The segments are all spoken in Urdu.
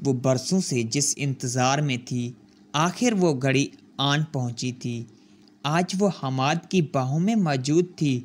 وہ برسوں سے جس انتظار میں تھی، آخر وہ گھڑی آن پہنچی تھی۔ آج وہ حماد کی باہوں میں موجود تھی۔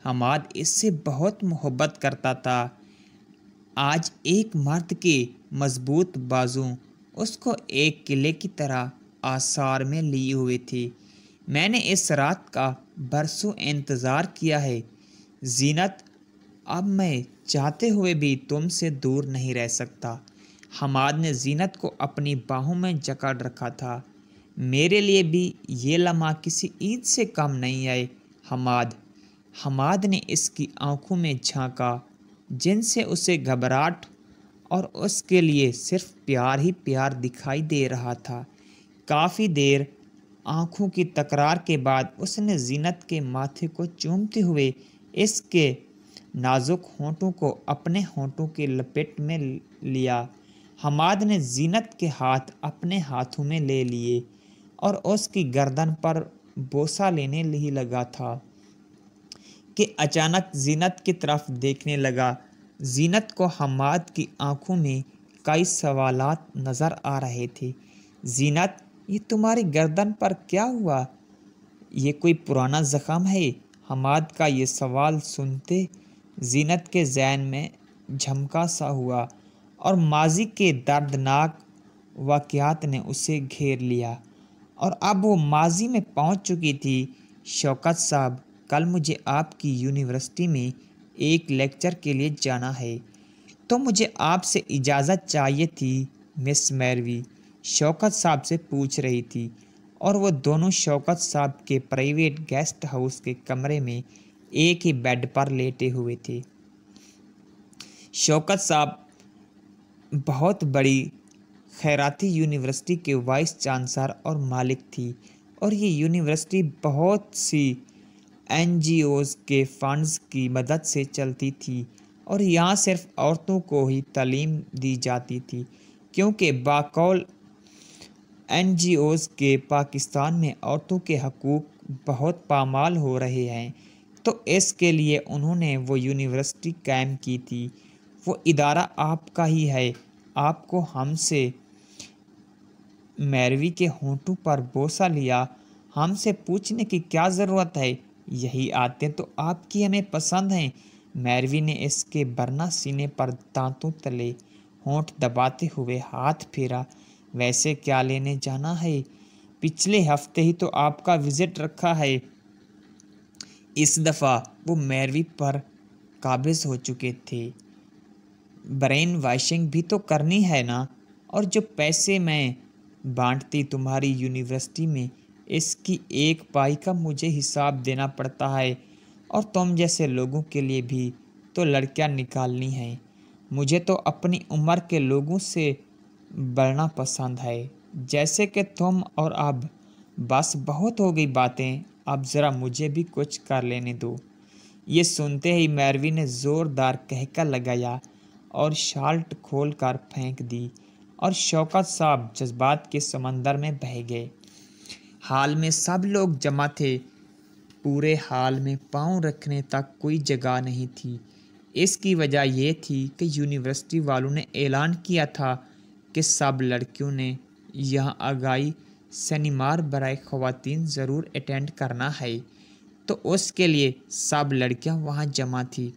حماد اس سے بہت محبت کرتا تھا۔ آج ایک مرد کے مضبوط بازو اس کو ایک قلعے کی طرح آثار میں لیے ہوئے تھے۔ میں نے اس رات کا برسوں انتظار کیا ہے زینت، اب میں چاہتے ہوئے بھی تم سے دور نہیں رہ سکتا۔ حماد نے زینت کو اپنی باہوں میں جکڑ رکھا تھا۔ میرے لیے بھی یہ لمحہ کسی عید سے کم نہیں آئے حماد نے اس کی آنکھوں میں جھانکا جن سے اسے گھبراہٹ اور اس کے لیے صرف پیار ہی پیار دکھائی دے رہا تھا۔ کافی دیر آنکھوں کی تکرار کے بعد اس نے زینت کے ماتھے کو چومتے ہوئے اس کے نازک ہونٹوں کو اپنے ہونٹوں کی لپیٹ میں لیا۔ حماد نے زینت کے ہاتھ اپنے ہاتھوں میں لے لیے اور اس کی گردن پر بوسہ لینے ہی لگا تھا کہ اچانک زینت کی طرف دیکھنے لگا۔ زینت کو حماد کی آنکھوں میں کئی سوالات نظر آ رہے تھے۔ زینت، یہ تمہاری گردن پر کیا ہوا؟ یہ کوئی پرانا زخم ہے؟ حماد کا یہ سوال سنتے زینت کے ذہن میں جھمکا سا ہوا اور ماضی کے دردناک واقعات نے اسے گھیر لیا، اور اب وہ ماضی میں پہنچ چکی تھی۔ شوکت صاحب، کل مجھے آپ کی یونیورسٹی میں ایک لیکچر کے لیے جانا ہے، تو مجھے آپ سے اجازت چاہیے تھی۔ مس میروی شوکت صاحب سے پوچھ رہی تھی، اور وہ دونوں شوکت صاحب کے پرائیویٹ گیسٹ ہاؤس کے کمرے میں ایک ہی بیڈ پر لیٹے ہوئے تھے۔ شوکت صاحب بہت بڑی خیراتی یونیورسٹی کے وائس چانسلر اور مالک تھی، اور یہ یونیورسٹی بہت سی NGOs کے فنڈز کی مدد سے چلتی تھی، اور یہاں صرف عورتوں کو ہی تعلیم دی جاتی تھی، کیونکہ بقول NGOs کے پاکستان میں عورتوں کے حقوق بہت پامال ہو رہے ہیں، تو اس کے لیے انہوں نے وہ یونیورسٹی قائم کی تھی۔ وہ ادارہ آپ کا ہی ہے۔ آپ کو ہم سے میروی کے ہونٹوں پر بوسہ لیا۔ ہم سے پوچھنے کی کیا ضرورت ہے؟ یہی عادتیں تو آپ کی ہمیں پسند ہیں۔ میروی نے اس کے برنا سینے پر دانتوں تلے ہونٹ دباتے ہوئے ہاتھ پھیرا۔ ویسے کیا لینے جانا ہے؟ پچھلے ہفتے ہی تو آپ کا وزٹ رکھا ہے۔ اس دفعہ وہ میروی پر قابض ہو چکے تھے۔ برین واشنگ بھی تو کرنی ہے نا، اور جو پیسے میں بانٹتی تمہاری یونیورسٹی میں، اس کی ایک پائی کا مجھے حساب دینا پڑتا ہے، اور تم جیسے لوگوں کے لیے بھی تو لڑکیاں نکالنی ہیں۔ مجھے تو اپنی عمر کے لوگوں سے بڑھنا پسند ہے، جیسے کہ تم، اور اب بس بہت ہو گئی باتیں، اب ذرا مجھے بھی کچھ کر لینے دو۔ یہ سنتے ہی میروی نے زوردار قہقہ لگایا اور شالٹ کھول کر پھینک دی، اور شوکت صاحب جذبات کے سمندر میں بہہ گئے۔ ہال میں سب لوگ جمع تھے۔ پورے ہال میں پاؤں رکھنے تک کوئی جگہ نہیں تھی۔ اس کی وجہ یہ تھی کہ یونیورسٹی والوں نے اعلان کیا تھا کہ سب لڑکیوں نے یہاں آگاہی سیمینار برائے خواتین ضرور اٹینڈ کرنا ہے، تو اس کے لیے سب لڑکیاں وہاں جمع تھیں۔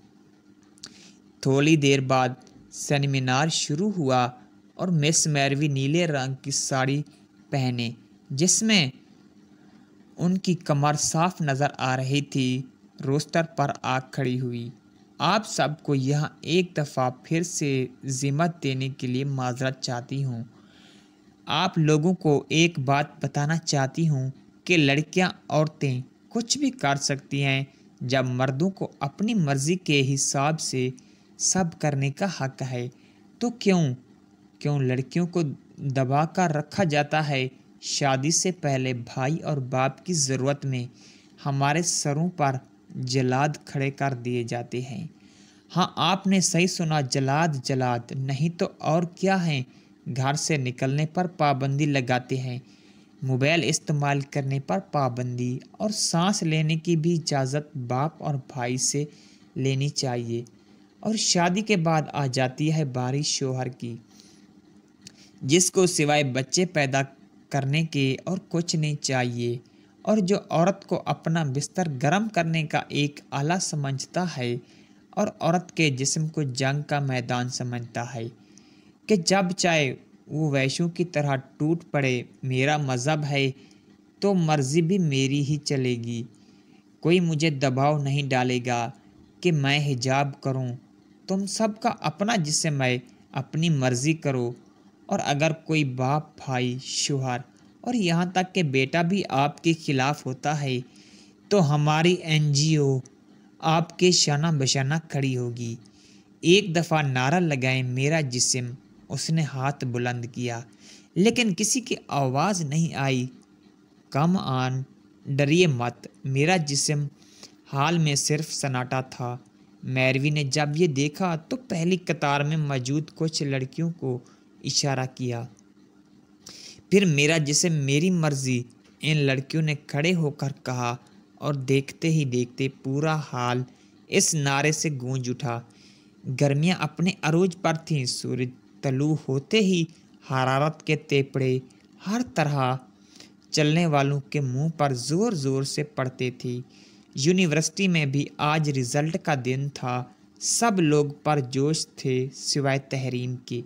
تھوڑی دیر بعد سیمینار شروع ہوا، اور مس میروی نیلے رنگ کی ساڑی پہنے، جس میں ان کی کمر صاف نظر آ رہی تھی، روسٹر پر آ کھڑی ہوئی۔ آپ سب کو یہاں ایک دفعہ پھر سے ذمت دینے کے لیے معذرت چاہتی ہوں۔ آپ لوگوں کو ایک بات بتانا چاہتی ہوں کہ لڑکیاں، عورتیں کچھ بھی کر سکتی ہیں۔ جب مردوں کو اپنی مرضی کے حساب سے سب کرنے کا حق ہے، تو کیوں لڑکیوں کو دبا کر رکھا جاتا ہے؟ شادی سے پہلے بھائی اور باپ کی ضرورت میں ہمارے سروں پر جلاد کھڑے کر دیے جاتے ہیں۔ ہاں، آپ نے صحیح سنا، جلاد نہیں تو اور کیا ہیں۔ گھر سے نکلنے پر پابندی لگاتے ہیں، موبائل استعمال کرنے پر پابندی، اور سانس لینے کی بھی اجازت باپ اور بھائی سے لینی چاہیے، اور شادی کے بعد آ جاتی ہے باری شوہر کی۔ جس کو سوائے بچے پیدا کرنے کے اور کچھ نہیں چاہیے، اور جو عورت کو اپنا بستر گرم کرنے کا ایک آلہ سمجھتا ہے اور عورت کے جسم کو جنگ کا میدان سمجھتا ہے کہ جب چاہے وہ ویشوں کی طرح ٹوٹ پڑے۔ میرا مذہب ہے تو مرضی بھی میری ہی چلے گی۔ کوئی مجھے دباؤ نہیں ڈالے گا کہ میں حجاب کروں۔ تم سب کا اپنا جسم ہے، اپنی مرضی کرو۔ اور اگر کوئی باپ، بھائی، شوہر اور یہاں تک کہ بیٹا بھی آپ کے خلاف ہوتا ہے تو ہماری NGO آپ کے شانہ بشانہ کھڑی ہوگی۔ ایک دفعہ نعرہ لگائیں میرا جسم، اس نے ہاتھ بلند کیا، لیکن کسی کی آواز نہیں آئی۔ کم آن، ڈریے مت، میرا جسم حال میں صرف سناٹا تھا۔ میروی نے جب یہ دیکھا تو پہلی قطار میں موجود کچھ لڑکیوں کو اشارہ کیا۔ پھر میرا جسم، میری مرضی، ان لڑکیوں نے کھڑے ہو کر کہا، اور دیکھتے ہی دیکھتے پورا ہال اس نعرے سے گونج اٹھا۔ گرمیاں اپنے عروج پر تھیں۔ سورج طلوع ہوتے ہی حرارت کے تیپڑے ہر طرح چلنے والوں کے منہ پر زور زور سے پڑتے تھے۔ یونیورسٹی میں بھی آج رزلٹ کا دن تھا۔ سب لوگ پرجوش تھے سوائے تحریم کے،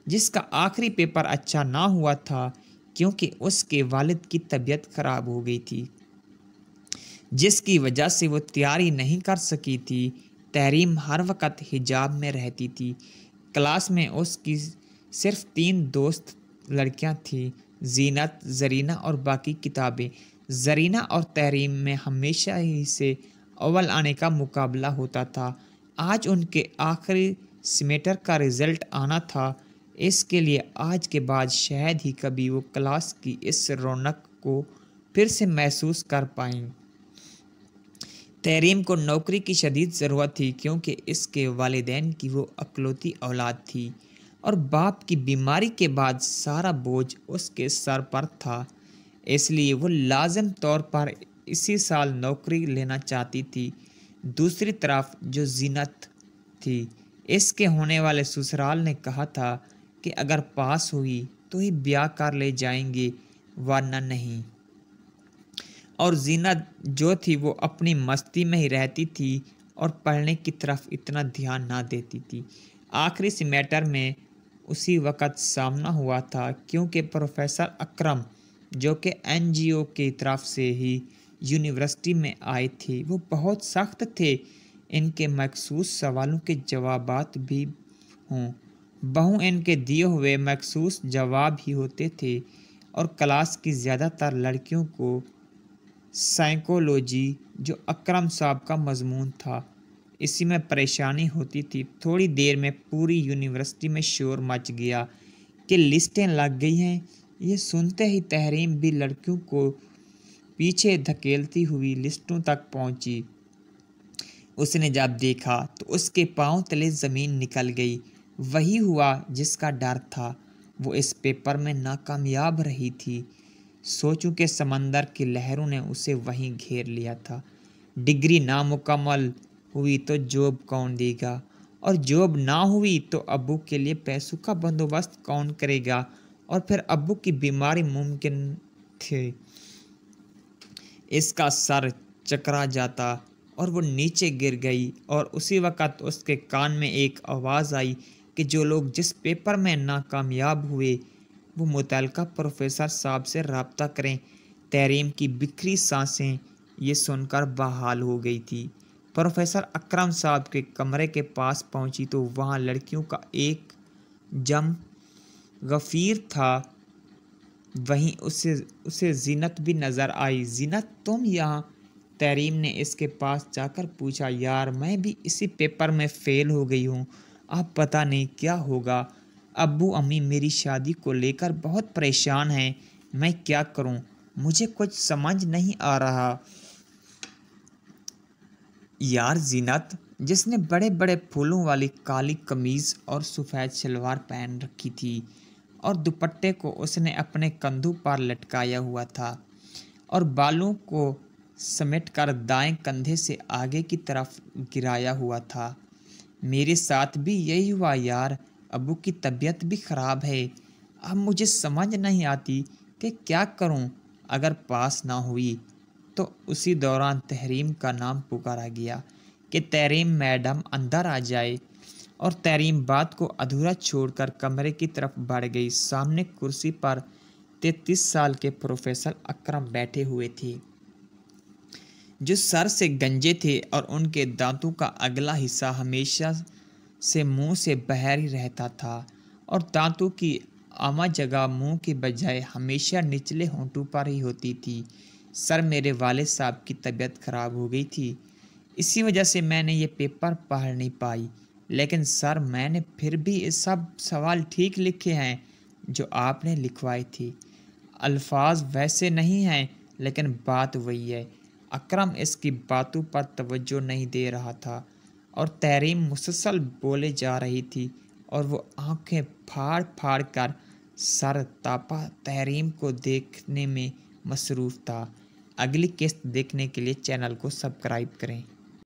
جس کا آخری پیپر اچھا نہ ہوا تھا کیونکہ اس کے والد کی طبیعت خراب ہو گئی تھی، جس کی وجہ سے وہ تیاری نہیں کر سکی تھی۔ تحریم ہر وقت حجاب میں رہتی تھی۔ کلاس میں اس کی صرف 3 دوست لڑکیاں تھیں، زینت، زرینہ اور باقی کتابیں۔ زرینہ اور تحریم میں ہمیشہ ہی سے اول آنے کا مقابلہ ہوتا تھا۔ آج ان کے آخری سیمیسٹر کا رزلٹ آنا تھا، اس کے لیے آج کے بعد شاید ہی کبھی وہ کلاس کی اس رونق کو پھر سے محسوس کر پائیں۔ تحریم کو نوکری کی شدید ضرورت تھی کیونکہ اس کے والدین کی وہ اکلوتی اولاد تھی، اور باپ کی بیماری کے بعد سارا بوجھ اس کے سر پر تھا۔ اس لیے وہ لازم طور پر اسی سال نوکری لینا چاہتی تھی۔ دوسری طرف جو زینت تھی، اس کے ہونے والے سسرال نے کہا تھا کہ اگر پاس ہوئی تو ہی بیاہ کر لے جائیں گے، ورنہ نہیں۔ اور زینت جو تھی وہ اپنی مستی میں ہی رہتی تھی اور پڑھنے کی طرف اتنا دھیان نہ دیتی تھی۔ آخری سیمیسٹر میں اسی وقت سامنا ہوا تھا کیونکہ پروفیسر اکرم، جو کہ NGO کی طرف سے ہی یونیورسٹی میں آئے تھے، وہ بہت سخت تھے۔ ان کے مخصوص سوالوں کے جوابات بھی ہوں بہوں ان کے دیے ہوئے مخصوص جواب ہی ہوتے تھے، اور کلاس کی زیادہ تر لڑکیوں کو سائیکولوجی، جو اکرم صاحب کا مضمون تھا، اسی میں پریشانی ہوتی تھی۔ تھوڑی دیر میں پوری یونیورسٹی میں شور مچ گیا کہ لسٹیں لگ گئی ہیں۔ یہ سنتے ہی تحریم بھی لڑکیوں کو پیچھے دھکیلتی ہوئی لسٹوں تک پہنچی۔ اس نے جب دیکھا تو اس کے پاؤں تلے زمین نکل گئی۔ وہی ہوا جس کا ڈر تھا، وہ اس پیپر میں ناکامیاب رہی تھی۔ سوچوں کہ سمندر کی لہروں نے اسے وہیں گھیر لیا تھا۔ ڈگری نامکمل ہوئی تو جاب کون دے گا، اور جاب نہ ہوئی تو ابو کے لیے پیسوں کا بندوبست کون کرے گا، اور پھر ابو کی بیماری ممکن تھی۔ اس کا سر چکرا جاتا اور وہ نیچے گر گئی، اور اسی وقت اس کے کان میں ایک آواز آئی کہ جو لوگ جس پیپر میں ناکامیاب ہوئے وہ متعلقہ پروفیسر صاحب سے رابطہ کریں۔ تحریم کی بکھری سانسیں یہ سن کر بحال ہو گئی تھی۔ پروفیسر اکرم صاحب کے کمرے کے پاس پہنچی تو وہاں لڑکیوں کا ایک جم غفیر تھا۔ وہیں اسے زینت بھی نظر آئی۔ زینت، تم یہاں؟ تحریم نے اس کے پاس جا کر پوچھا۔ یار، میں بھی اسی پیپر میں فیل ہو گئی ہوں، اب پتہ نہیں کیا ہوگا۔ ابو امی میری شادی کو لے کر بہت پریشان ہیں، میں کیا کروں؟ مجھے کچھ سمجھ نہیں آ رہا۔ یار زینت، جس نے بڑے بڑے پھولوں والی کالی قمیض اور سفید شلوار پہن رکھی تھی، اور دوپٹے کو اس نے اپنے کندھوں پر لٹکایا ہوا تھا اور بالوں کو سمیٹ کر دائیں کندھے سے آگے کی طرف گرایا ہوا تھا۔ میرے ساتھ بھی یہی ہوا یار، ابو کی طبیعت بھی خراب ہے، اب مجھے سمجھ نہیں آتی کہ کیا کروں۔ اگر پاس نہ ہوئی تو اسی دوران تحریم کا نام پکارا گیا کہ تحریم میڈم اندر آ جائے، اور تحریم بات کو ادھورا چھوڑ کر کمرے کی طرف بڑھ گئی۔ سامنے کرسی پر 33 سال کے پروفیسر اکرم بیٹھے ہوئے تھے، جو سر سے گنجے تھے اور ان کے دانتوں کا اگلا حصہ ہمیشہ سے منہ سے باہر ہی رہتا تھا، اور دانتوں کی عامہ جگہ منہ کے بجائے ہمیشہ نچلے ہونٹوں پر ہی ہوتی تھی۔ سر، میرے والد صاحب کی طبیعت خراب ہو گئی تھی، اسی وجہ سے میں نے یہ پیپر پڑھ نہیں پائی، لیکن سر میں نے پھر بھی یہ سب سوال ٹھیک لکھے ہیں جو آپ نے لکھوائے تھے۔ الفاظ ویسے نہیں ہیں لیکن بات وہی ہے۔ اکرم اس کی باتوں پر توجہ نہیں دے رہا تھا، اور تحریم مسلسل بولے جا رہی تھی اور وہ آنکھیں پھاڑ پھاڑ کر سر تاپا تحریم کو دیکھنے میں مصروف تھا۔ اگلی قسط دیکھنے کے لیے چینل کو سبسکرائب کریں۔